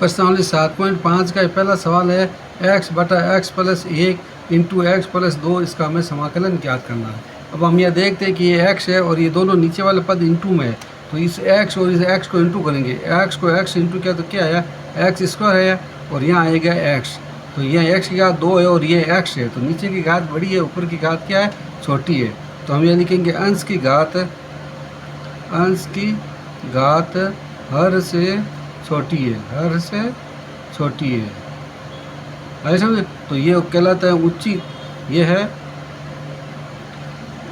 प्रश्नावली 7.5 का पहला सवाल है x बटा x plus 1 into X plus 2, इसका हमें समाकलन ज्ञात करना है। अब हम यह देखते हैं कि ये x है और ये दोनों नीचे वाले पद इंटू में है, तो इस x और इस x को इंटू करेंगे। x को x इंटू किया तो क्या आया, x स्क्वायर है और यहाँ आएगा x, तो यह x की घात 2 है और ये x है, तो नीचे की घात बड़ी है, ऊपर की घात क्या है, छोटी है। तो हम ये लिखेंगे अंश की घात हर से छोटी है, हर से छोटी है, ऐसे समझे। तो ये कहलाता है उचित, ये है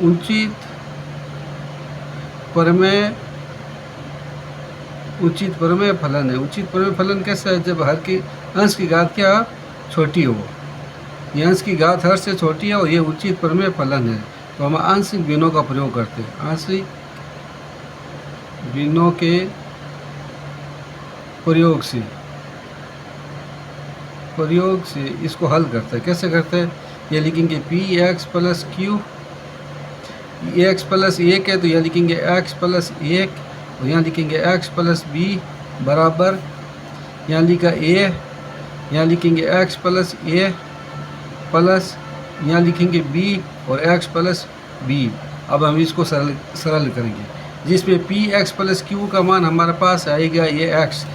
उचित प्रमेय, उचित प्रमेय फलन है। उचित प्रमेय फलन कैसा है, जब हर की अंश की घात क्या छोटी हो, ये अंश की घात हर से छोटी है और ये उचित प्रमेय फलन है। तो हम आंशिक भिन्नों का प्रयोग करते हैं, आंशिक भिन्नों के प्रयोग से इसको हल करते हैं। कैसे करते हैं, ये लिखेंगे P X plus Q, x plus 1 है तो यह लिखेंगे एक्स प्लस 1 और यहाँ लिखेंगे एक्स प्लस बी बराबर, यहाँ लिखा ए, यहाँ लिखेंगे एक्स प्लस ए प्लस, यहाँ लिखेंगे बी और एक्स प्लस बी। अब हम इसको सरल करेंगे, जिसमें पी एक्स प्लस क्यू का मान हमारे पास आएगा ये एक्स,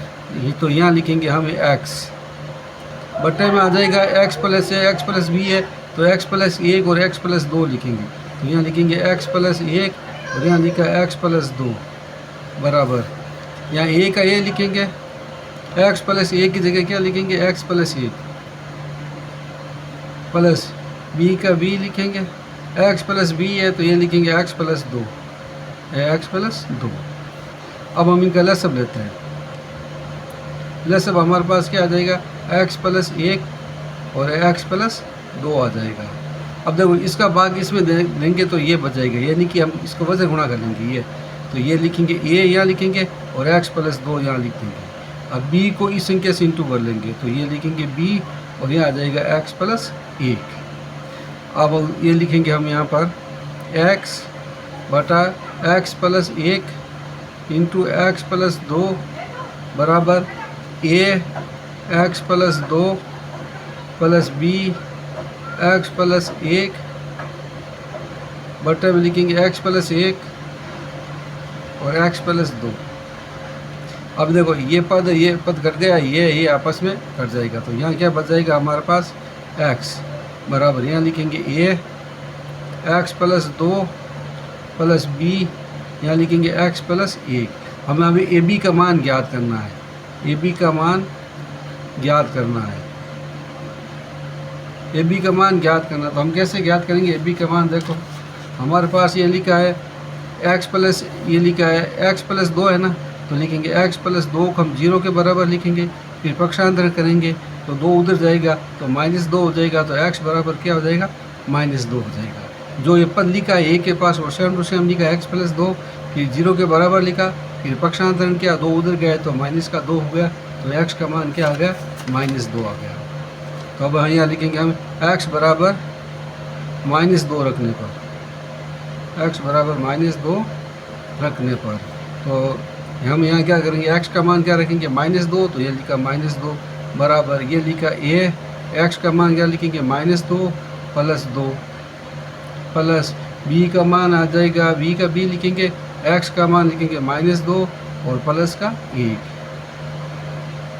तो यहाँ लिखेंगे हम एक्स, बटे में आ जाएगा एक्स प्लस ए, एक्स प्लस बी है तो एक्स प्लस 1 और एक्स प्लस 2 लिखेंगे, तो यहाँ लिखेंगे एक्स प्लस 1 और यहाँ लिखा एक्स प्लस 2 बराबर, यहाँ ए का ए लिखेंगे, एक्स प्लस 1 की जगह क्या लिखेंगे, एक्स प्लस 1 प्लस बी का बी लिखेंगे, एक्स प्लस बी है तो ये लिखेंगे एक्स प्लस 2, एक्स प्लस 2। अब हम इनका लसब लेते हैं, लसब हमारे पास क्या आ जाएगा, एक्स प्लस 1 और एक्स प्लस 2 आ जाएगा। अब देखो इसका भाग इसमें देंगे तो ये बच जाएगा, यानी कि हम इसको वजह गुणा कर लेंगे, ये तो ये लिखेंगे ए यहाँ लिखेंगे और एक्स प्लस 2 यहाँ लिख देंगे। अब बी को इस संख्या से इंटू कर लेंगे तो ये लिखेंगे बी और यहाँ आ जाएगा एक्स प्लस 1। अब ये लिखेंगे हम यहाँ पर एक्स बटा X plus 1 into X plus 2 बराबर A X plus 2 plus B X plus 1 बटे में लिखेंगे एक्स प्लस 1 और एक्स प्लस 2। अब देखो ये पद कट गया, ये आपस में कट जाएगा, तो यहाँ क्या बच जाएगा हमारे पास, एक्स बराबर, यहाँ लिखेंगे ए एक्स प्लस 2 प्लस बी, यहाँ लिखेंगे एक्स प्लस 1। हमें अभी ए बी का मान ज्ञात करना है, ए बी का मान ज्ञात करना है, ए बी का मान ज्ञात करना। तो हम कैसे ज्ञात करेंगे ए बी का मान, देखो हमारे पास ये लिखा है एक्स प्लस, ये लिखा है एक्स प्लस 2 है ना, तो लिखेंगे एक्स प्लस 2 को हम 0 के बराबर लिखेंगे, फिर पक्षांतर करेंगे तो 2 उधर जाएगा तो -2 हो जाएगा, तो एक्स बराबर क्या हो जाएगा, -2 हो जाएगा। जो ये पद लिखा है ए के पास वो सेम टू सेम लिखा एक्स प्लस 2, फिर 0 के बराबर लिखा, फिर पक्षांतरण किया, 2 उधर गए तो माइनस का 2 हो गया, तो एक्स का मान क्या आ गया, -2 आ गया। तो अब यहाँ लिखेंगे हम एक्स बराबर -2 रखने पर, एक्स बराबर -2 रखने पर, तो हम यहाँ क्या करेंगे, एक्स का मान क्या रखेंगे, -2, तो ये लिखा -2 बराबर, ये लिखा ए एक्स का मान क्या लिखेंगे, -2 प्लस 2 प्लस बी का मान आ जाएगा, बी का बी लिखेंगे, एक्स का मान लिखेंगे -2 और प्लस का 1,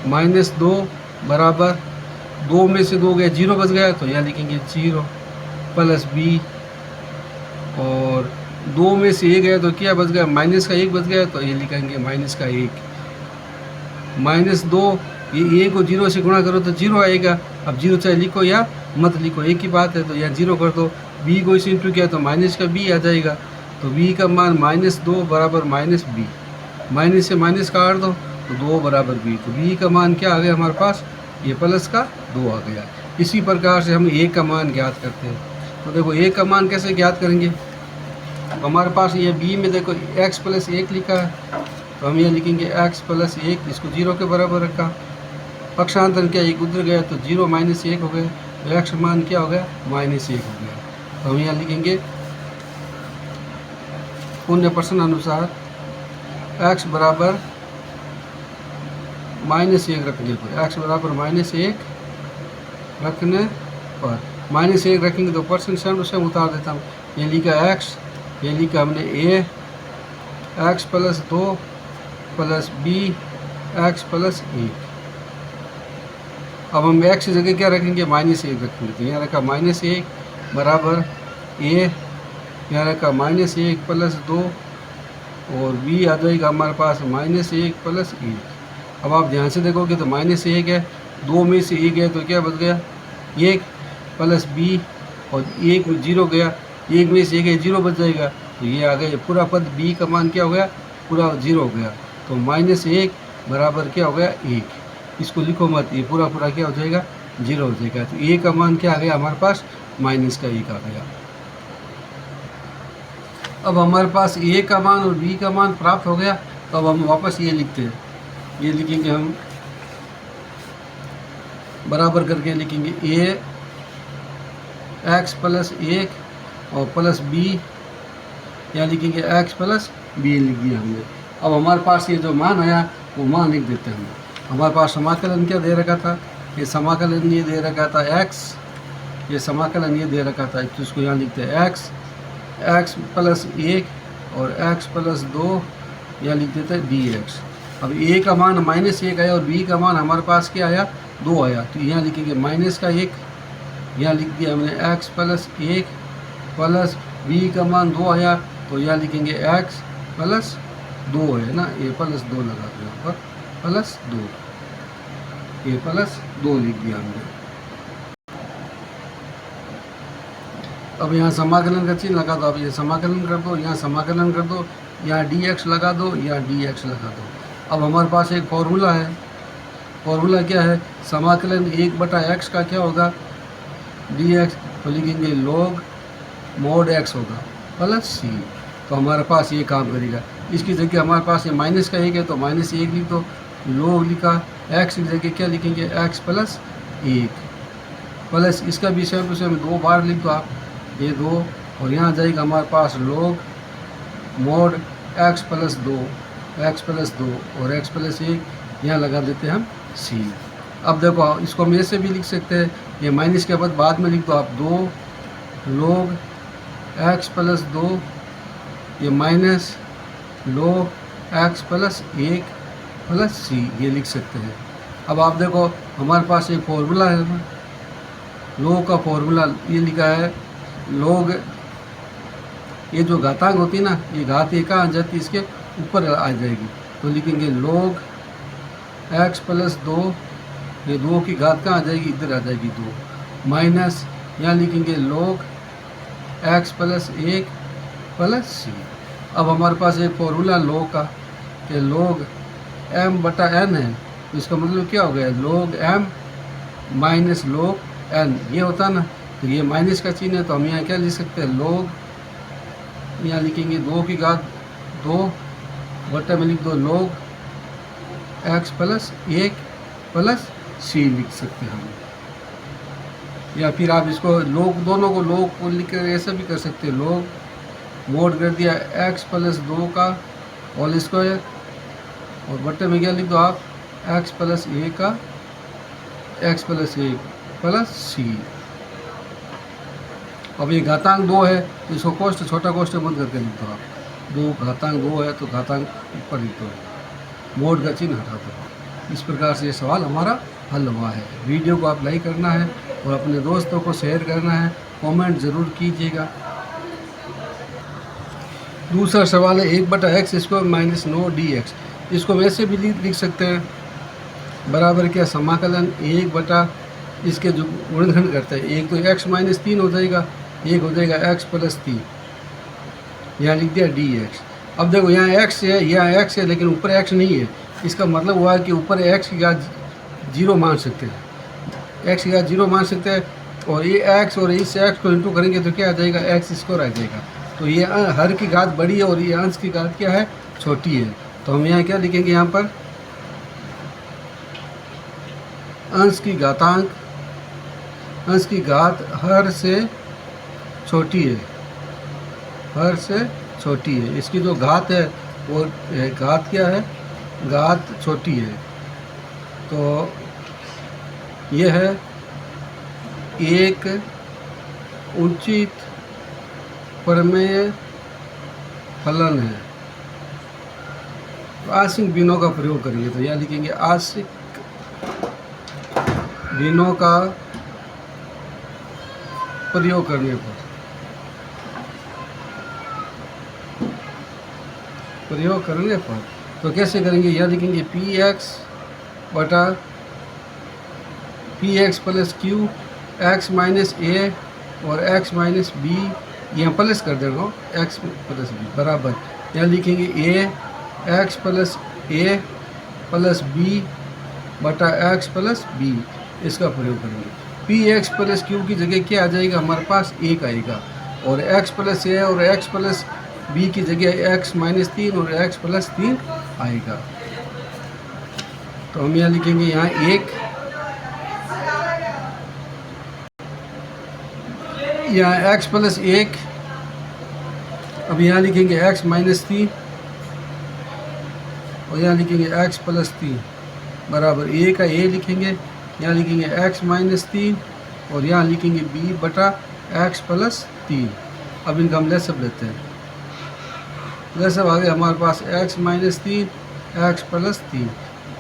-2 बराबर 2 में से 2 गया 0 बच गया, तो यहाँ लिखेंगे 0 प्लस बी, और 2 में से 1 गया तो क्या बच गया, माइनस का 1 बच गया, तो ये लिखेंगे माइनस का 1, -2, ये ए को 0 से गुणा करो तो 0 आएगा। अब 0 चाहे लिखो या मत लिखो, एक ही बात है, तो यहाँ 0 कर दो, बी को इसे इंटू किया तो माइनस का बी आ जाएगा, तो बी का मान -2 बराबर -b, माइनस से माइनस काट दो तो 2 बराबर बी, तो बी का मान क्या आ गया हमारे पास, ये प्लस का 2 आ गया। इसी प्रकार से हम ए का मान ज्ञात करते हैं। तो देखो ए का मान कैसे ज्ञात करेंगे, हमारे पास ये बी में देखो एक्स प्लस 1 लिखा है, तो हम ये लिखेंगे एक्स प्लस 1, इसको 0 के बराबर रखा, पक्षांतर क्या, एक उधर गया तो 0 -1 हो गया, तो एक्स मान क्या हो गया, -1 हो गया। तो हम यहाँ लिखेंगे पुण्य प्रश्न अनुसार एक्स बराबर -1 रखने पर, x बराबर -1 रखने पर, -1 रखेंगे तो परसेंट सेम टू सेम उतार देता हूँ। ये लिखा x, ये लिखा हमने a, x plus 2 plus b x plus 1। अब हम x की जगह क्या रखेंगे, -1 रखेंगे। तो यहाँ रखा -1 बराबर a, यहाँ रखा -1 प्लस 2 और b आ जाएगा हमारे पास -1 प्लस 1। अब आप ध्यान से देखोगे तो -1 है, 2 में से 1 है तो क्या बच गया 1 प्लस b और 1 में 0 गया, 1 में से 1 है 0 बच जाएगा। तो ये आ गया पूरा पद b का मान क्या हो गया, पूरा 0 हो गया। तो -1 बराबर क्या हो गया 1। इसको लिखो मत, ये पूरा पूरा क्या हो जाएगा 0 हो जाएगा। तो a का मान क्या आ गया हमारे पास -1 आ गया। अब हमारे पास a का मान और b का मान प्राप्त हो गया। तो अब हम वापस ये लिखते हैं, ये लिखेंगे हम बराबर करके लिखेंगे a x प्लस 1 और प्लस b, या लिखेंगे x प्लस b लिख दिया हमने। अब हमारे पास ये जो मान आया वो मान लिख देते हैं हम। हमारे पास समाकलन क्या दे रखा था, ये समाकलन ये दे रखा था x, ये समाकलन ये दे रखा था, तो इसको यहाँ लिखते हैं x प्लस 1 और x प्लस 2, यहाँ लिख देते हैं dx। अब a का मान -1 आया और b का मान हमारे पास क्या आया 2 आया। तो यहाँ लिखेंगे -1, यहाँ लिख दिया हमने x प्लस 1 प्लस b का मान 2 आया। तो यहाँ लिखेंगे x प्लस 2 है ना, ये प्लस 2 लगा दिया यहाँ पर, प्लस 2, ये प्लस 2 लिख दिया हमने। अब यहाँ समाकलन का चिन्ह लगा दो, अब ये समाकलन कर दो, यहाँ समाकलन कर दो, यहाँ dx लगा दो, यहाँ dx लगा दो। अब हमारे पास एक फॉर्मूला है, फॉर्मूला क्या है, समाकलन 1/x का क्या होगा dx, तो लिखेंगे log mod x होगा प्लस c। तो हमारे पास ये काम करेगा। इसकी जगह हमारे पास ये -1 है तो -1 लिख दो, log लिखा, x की जगह क्या लिखेंगे x प्लस 1 प्लस इसका भी सेम टू सेम 2 बार लिख दो आप, ये 2, और यहाँ जाएगा हमारे पास log mod x प्लस 2 और x प्लस 1, यहाँ लगा देते हैं हम c। अब देखो इसको हम ऐसे भी लिख सकते हैं, ये माइनस के बाद में लिख दो आप 2 log x प्लस 2, ये minus log x plus 1 plus c, ये लिख सकते हैं। अब आप देखो हमारे पास एक फॉर्मूला है, log का फॉर्मूला ये लिखा है, log ये जो घातांक होती है ना, ये घात ये कहाँ आ जाती है, इसके ऊपर आ जाएगी। तो लिखेंगे log x प्लस 2, ये 2 की घात कहाँ आ जाएगी, इधर आ जाएगी 2, माइनस यहाँ लिखेंगे log x plus 1 plus c। अब हमारे पास एक फॉर्मूला log का कि log m/n है, तो इसका मतलब क्या हो गया, log m minus log n, ये होता ना, तो ये माइनस का चिन्ह है तो हम यहाँ क्या लिख सकते हैं, log, यहाँ लिखेंगे 2 की घात 2 बटा में लिख दो log x plus 1 plus c लिख सकते हैं हम। या फिर आप इसको log, दोनों को log को लिख कर ऐसा भी कर सकते हैं, log मोड कर दिया x प्लस 2 का होल स्क्वायर और बटे में क्या लिख दो आप x प्लस 1 का x प्लस 1 प्लस c। अब ये घातांक 2 है तो इसको कोष्ठ छोटा कोष्ठ बंद करके लिख दो आप, 2 घातांक 2 है तो घातांक ऊपर लिख दो, मोड का चिन्ह हटा दो। इस प्रकार से ये सवाल हमारा हल हुआ है। वीडियो को आप लाइक करना है और अपने दोस्तों को शेयर करना है, कमेंट ज़रूर कीजिएगा। दूसरा सवाल है 1/x स्क्वायर माइनस 9 dx, इसको वैसे भी लिख सकते हैं, बराबर क्या समाकलन 1 इसके जो गुणनखंड करता है, एक तो x माइनस 3 हो जाएगा, एक हो जाएगा x प्लस 3, यहाँ लिख दिया dx। अब देखो यहाँ x है, यहाँ x है लेकिन ऊपर x नहीं है, इसका मतलब हुआ कि ऊपर x की घात 0 मान सकते हैं, x की घात 0 मान सकते हैं, और ये x और इस x को इंटू करेंगे तो क्या आ जाएगा, x स्क्वायर आ जाएगा। तो ये हर की घात बड़ी है और ये अंश की घात क्या है, छोटी है। तो हम यहाँ क्या लिखेंगे, यहाँ पर अंश की घातांक, अंश की घात हर से छोटी है, हर से छोटी है। इसकी जो घात है वो घात क्या है, घात छोटी है, तो यह है एक उचित प्रमेय फलन है। तो आंशिक भिन्नों का प्रयोग करेंगे तो यहाँ लिखेंगे आंशिक भिन्नों का प्रयोग करने पर तो कैसे करेंगे, यहाँ लिखेंगे P X plus Q X minus A और एक्स माइनस बी, यहाँ प्लस कर दे रहा हूँ, एक्स प्लस बी बराबर यहाँ लिखेंगे ए एक्स प्लस ए प्लस बी बटा एक्स प्लस बी, इसका प्रयोग करेंगे। पी एक्स प्लस क्यू की जगह क्या आ जाएगा, हमारे पास एक आएगा, और एक्स प्लस ए और एक्स प्लस बी की जगह एक्स माइनस 3 और एक्स प्लस 3 आएगा। तो हम यहाँ लिखेंगे यहाँ एक, यहाँ एक्स प्लस 1, अब यहाँ लिखेंगे एक्स माइनस 3 और यहाँ लिखेंगे एक्स प्लस 3 बराबर ए का ए लिखेंगे, यहाँ लिखेंगे एक्स माइनस 3 और यहाँ लिखेंगे बी बटा एक्स प्लस 3। अब इनका हम लेसअप लेते हैं, लेसअप आ गया हमारे पास एक्स माइनस 3 एक्स प्लस 3,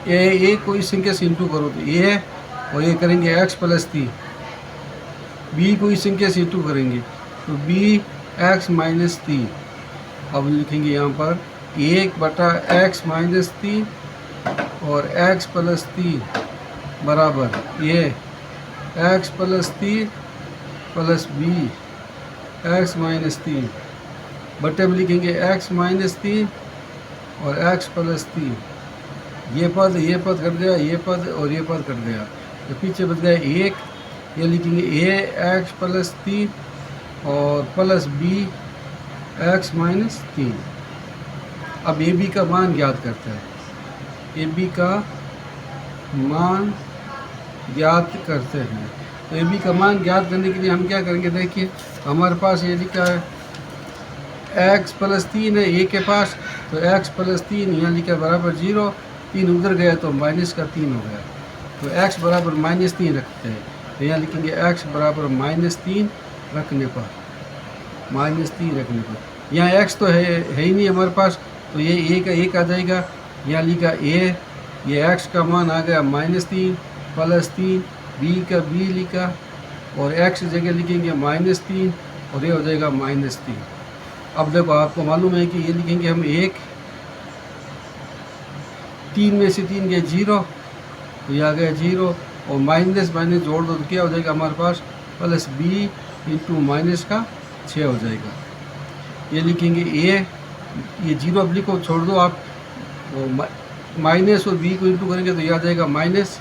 ए को इस संख्या से इंटू करो तो ए है और ये करेंगे एक्स प्लस 3, बी को इस संख्या से इंटू करेंगे तो बी एक्स माइनस 3। अब लिखेंगे यहाँ पर 1 बटा एक्स माइनस 3 और एक्स प्लस 3 बराबर ये x plus 3 plus B x minus 3 बटे में लिखेंगे एक्स माइनस 3 और एक्स प्लस 3, ये पद कर दिया, ये पद और ये पद कर दिया, तो पीछे बच गया 1, ये लिखेंगे ए एक्स प्लस 3 और प्लस बी एक्स माइनस 3। अब ए बी का मान ज्ञात करते हैं, ए बी का मान ज्ञात करते हैं। तो ए बी का मान ज्ञात करने के लिए हम क्या करेंगे, देखिए हमारे पास ये लिखा है एक्स प्लस 3 है ए के पास, तो एक्स प्लस 3 यहाँ लिखा बराबर 0, 3 उधर गया तो माइनस का 3 हो गया, तो एक्स बराबर माइनस 3 रखते हैं, तो यहाँ लिखेंगे एक्स बराबर माइनस 3 रखने पर, माइनस 3 रखने पर यहाँ एक्स तो है ही नहीं हमारे पास, तो ये ए का 1 आ जाएगा, यहाँ लिखा ए, ये एक्स का मान आ गया माइनस 3 प्लस 3, बी का बी लिखा और एक्स जगह लिखेंगे माइनस 3 और ये हो जाएगा माइनस 3। अब देखो आपको मालूम है कि ये लिखेंगे हम 1, 3 में से 3 गए 0, तो ये आ गया 0 और माइनस माइनस जोड़ दो तो क्या हो जाएगा हमारे पास प्लस बी इंटू माइनस का 6 हो जाएगा। ये लिखेंगे ए, ये 0 अब लिखो छोड़ दो आप, माइनस और बी को इंटू करेंगे तो यह आ जाएगा माइनस,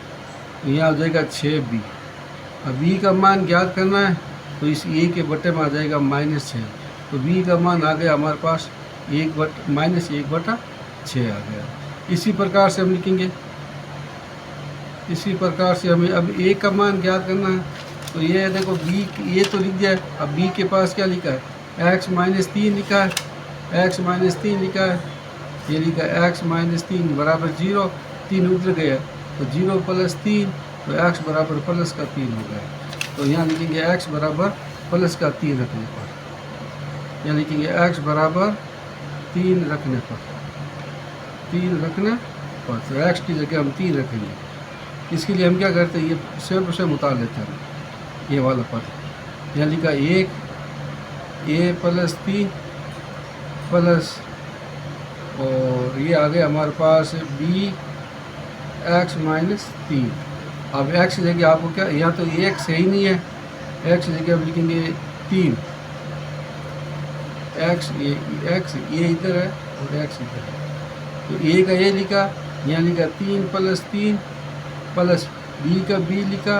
यहाँ हो जाएगा 6b। अब बी का मान ज्ञात करना है तो इस ए के बटे में आ जाएगा माइनस 6, तो बी का मान आ गया हमारे पास माइनस 1/6 आ गया। इसी प्रकार से हम लिखेंगे, इसी प्रकार से हमें अब ए का मान ज्ञात करना है, तो ये देखो बी ये तो लिख दिया है, अब बी के पास क्या लिखा है एक्स माइनस 3 लिखा है, एक्स माइनस 3 लिखा है, ये लिखा है एक्स माइनस 3 बराबर 0, 3 उधर गया तो 0 प्लस 3, तो एक्स बराबर प्लस का 3 हो गया। तो यहाँ लिखेंगे एक्स बराबर प्लस का 3 रखने पर, यहाँ लिखेंगे एक्स बराबर 3 रखने पर, 3 रखने पर, तो एक्स की जगह हम 3 रखेंगे। इसके लिए हम क्या करते हैं, ये सेम टू सेम उतार लेते हैं, ये वाला पद यहाँ लिखा 1 ए प्लस 3 प्लस और ये आ गया हमारे पास बी एक्स माइनस 3। अब एक्स जगह आपको क्या, यहाँ तो एक्स है ही नहीं है, एक्स जगह आप लिखेंगे 3, एक्स ये इधर है और एक्स इधर है, तो ए का ये लिखा, यहाँ लिखा 3 प्लस 3 प्लस बी का बी लिखा,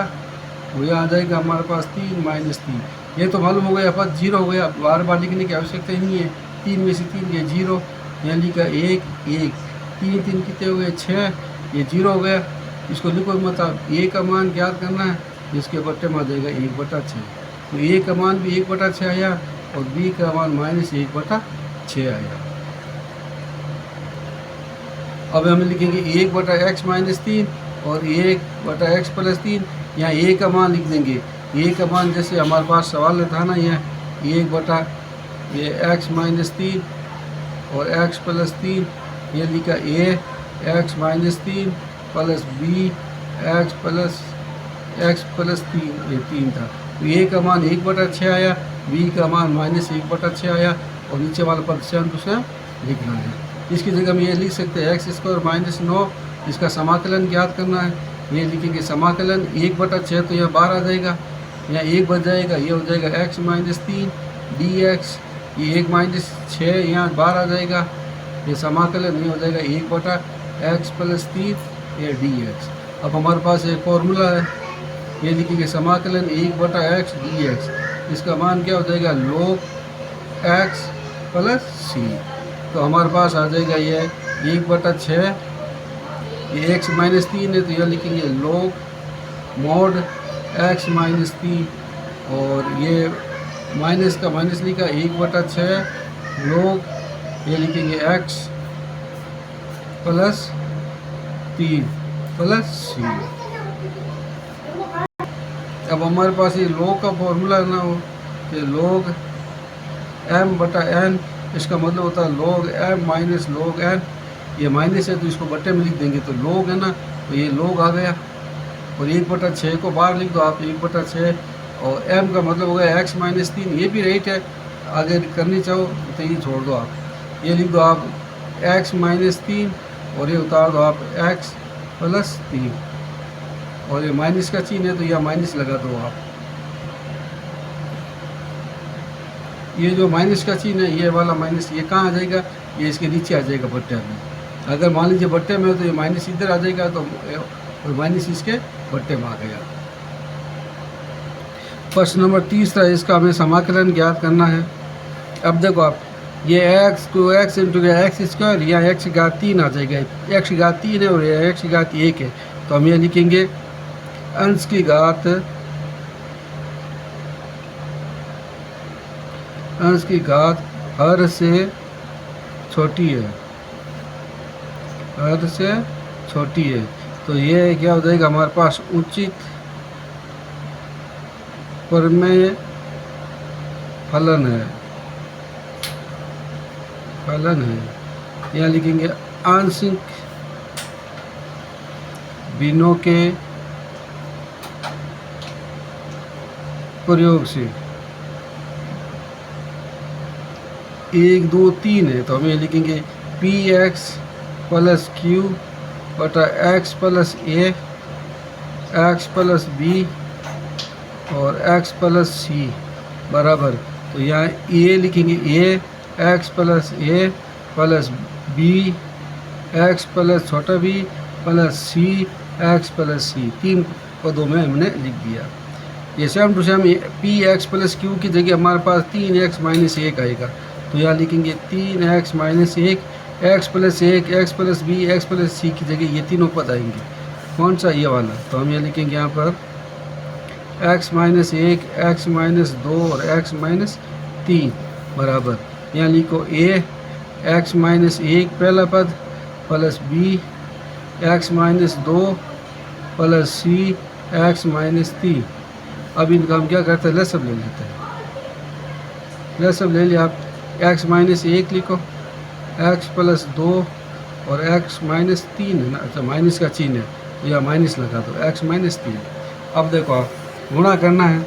वो यहाँ आ जाएगा हमारे पास 3 माइनस 3। ये तो मालूम हो गया पद 0 हो गया, बार बार लिखने की आवश्यकता ही नहीं है, 3 में से 3 गया 0, यहाँ लिखा 1 3 3 कितने हो गए 6, ये 0 हो गया, इसको लिखो मतलब ए का मान ज्ञात करना है, इसके बट्टे में आ जाएगा 1/6, तो ए का मान भी 1/6 आया और बी का मान माइनस 1/6 आया। अब हम लिखेंगे 1/x माइनस 3 और 1/x+3, यहाँ a का मान लिख देंगे। a का मान जैसे हमारे पास सवाल था ना, ये 1/x-3 और x+3, ये लिखा a(x-3) प्लस b x+3, ये 3 था। तो a का मान 1/6 आया, b का मान -1/6 आया, और नीचे वाला पद सेम टू सेम लिखना है। इसकी जगह में ये लिख सकते हैं x² - 9, इसका समाकलन ज्ञात करना है। ये लिखेंगे समाकलन 1/6, तो यह 12 आ जाएगा, यहाँ 1 बच जाएगा, ये हो जाएगा x-3 dx, ये 1-6 यहाँ 12 आ जाएगा, ये समाकलन ये हो जाएगा 1/x+3 ये dx। अब हमारे पास एक फॉर्मूला है, ये लिखेंगे समाकलन 1/x dx, इसका मान क्या हो जाएगा log x + c। तो हमारे पास आ जाएगा ये 1/6, ये x-3 है, तो यह लिखेंगे log mod x-3, और ये माइनस का माइनस लिखा 1/6 log, ये लिखेंगे x + 3 + c। अब हमारे पास ये log का फॉर्मूला ना हो कि log m/n, इसका मतलब होता है log m - log n, ये माइनस है तो इसको बट्टे में लिख देंगे, तो log है ना, तो ये log आ गया, और 1/6 को बाहर लिख दो आप, 1/6, और m का मतलब हो गया x-3, ये भी राइट है, आगे करनी चाहो तो ये छोड़ दो आप, ये लिख दो आप x-3, और ये उतार दो आप x+3, और ये माइनस का चिन्ह है तो यह माइनस लगा दो आप। ये जो माइनस का चिन्ह है, ये वाला माइनस, ये कहाँ आ जाएगा, ये इसके नीचे आ जाएगा बट्टे में। अगर मान लीजिए बट्टे में हो तो ये माइनस इधर आ जाएगा, तो और माइनस इसके बट्टे में आ गया। प्रश्न नंबर 3, इसका हमें समाकलन ज्ञात करना है। अब देखो आप, ये x को x × x², या x⁻3 आ जाएगा, x⁻3 है और ये x⁻1 है, तो हम ये लिखेंगे अंश की घात हर से छोटी है, हद से छोटी है, तो ये क्या हो जाएगा हमारे पास उचित प्रमेय फलन है, यहाँ लिखेंगे आंशिक भिन्नों के प्रयोग से 1, 2, 3 है, तो हम ये लिखेंगे px + q / x + a, x + b और x + c बराबर, तो यहाँ a लिखेंगे a x + a + b x + छोटा b + c x + c, 3 पदों में हमने लिख दिया। ये same to same px + q की जगह हमारे पास 3x - 1 आएगा, तो यहाँ लिखेंगे 3x - 1 x + 1 x + b x + c की जगह ये तीनों पद आएंगे। कौन सा, ये वाला, तो हम ये लिखेंगे यहाँ पर x - 1 x - 2 और x - 3 बराबर, यहाँ लिखो a x - 1 पहला पद plus b x - 2 plus c x - 3। अब इनका हम क्या करते हैं, लसब ले लेते हैं। लसब ले लिया आप, x - 1 लिखो, x + 2 और x - 3 है ना, अच्छा माइनस का चिन्ह है तो यह माइनस लगा दो, x - 3। अब देखो आप गुणा करना है,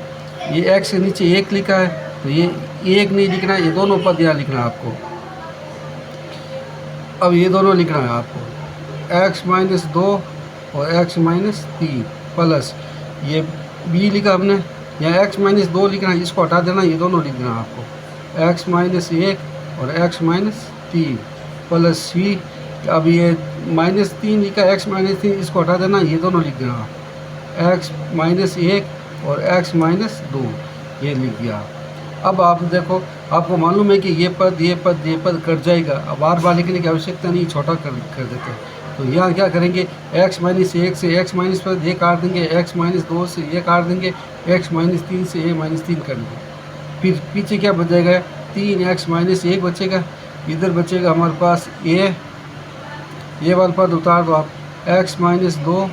ये x के नीचे 1 लिखा है, तो ये 1 नहीं लिखना है, ये दोनों पद यहाँ लिखना है आपको। अब ये दोनों लिखना है आपको, x - 2 और x - 3 प्लस ये b लिखा हमने, यहाँ x - 2 लिखना है, इसको हटा देना, ये दोनों लिखना है आपको, x - 1 और x - 3 प्लस c। अब ये -3 लिखा, x - 3 इसको हटा देना, ये दोनों लिख देना, x - 1 और x - 2 ये लिख दिया। अब आप देखो, आपको मालूम है कि ये पद कट जाएगा, अब बार बार लिखने की आवश्यकता नहीं, छोटा कर देते हैं। तो यहाँ क्या करेंगे, x - 1 से x - ये काट देंगे, x - 2 से ये काट देंगे, x - 3 से ये -3 कर देंगे, फिर पीछे क्या बच जाएगा, 3x - 1 बचेगा, इधर बचेगा हमारे पास ये वाला पद उतार दो आप, x - 2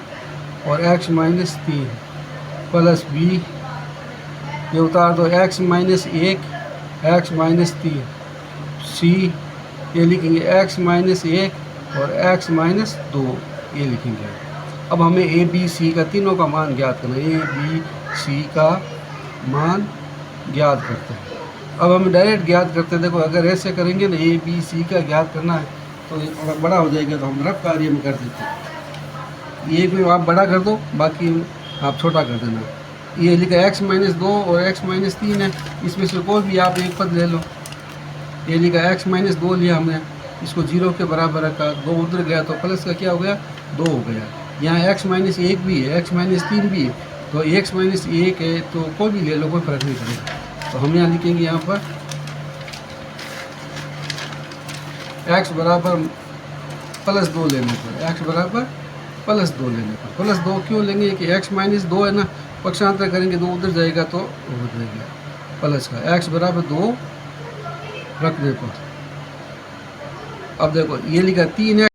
और x माइनस 3 प्लस b, ये उतार दो x minus 1 x minus 3, c ये लिखेंगे x माइनस 1 और x माइनस 2 ये लिखेंगे। अब हमें ए बी सी का तीनों का मान ज्ञात करना है, ए बी सी का मान ज्ञात करते हैं। अब हम डायरेक्ट ज्ञात करते हैं। देखो अगर ऐसे करेंगे ना, ए बी सी का ज्ञात करना है तो ये थोड़ा बड़ा हो जाएगा, तो हम रफ कार्य में कर देते हैं। ये में आप बड़ा कर दो, बाकी आप छोटा कर देना। ये लिखा x माइनस 2 और x माइनस 3 है, इसमें से कोई भी आप एक पद ले लो। ये लिखा x माइनस 2 लिया हमने, इसको 0 के बराबर रखा, 2 उधर गया तो प्लस का क्या हो गया, 2 हो गया। यहाँ x माइनस 1 भी है, x माइनस 3 भी है, तो x माइनस 1 है तो कोई भी ले लो, कोई फर्क नहीं पड़ेगा। तो हम यहाँ लिखेंगे यहाँ पर x बराबर प्लस 2 लेने पर, x बराबर प्लस 2 लेने पर, प्लस 2 क्यों लेंगे कि x माइनस 2 है ना, पक्षांतर करेंगे 2 उधर जाएगा तो उधर जाएगा प्लस का, x बराबर 2 रखने पर। अब देखो ये लिखा 3 है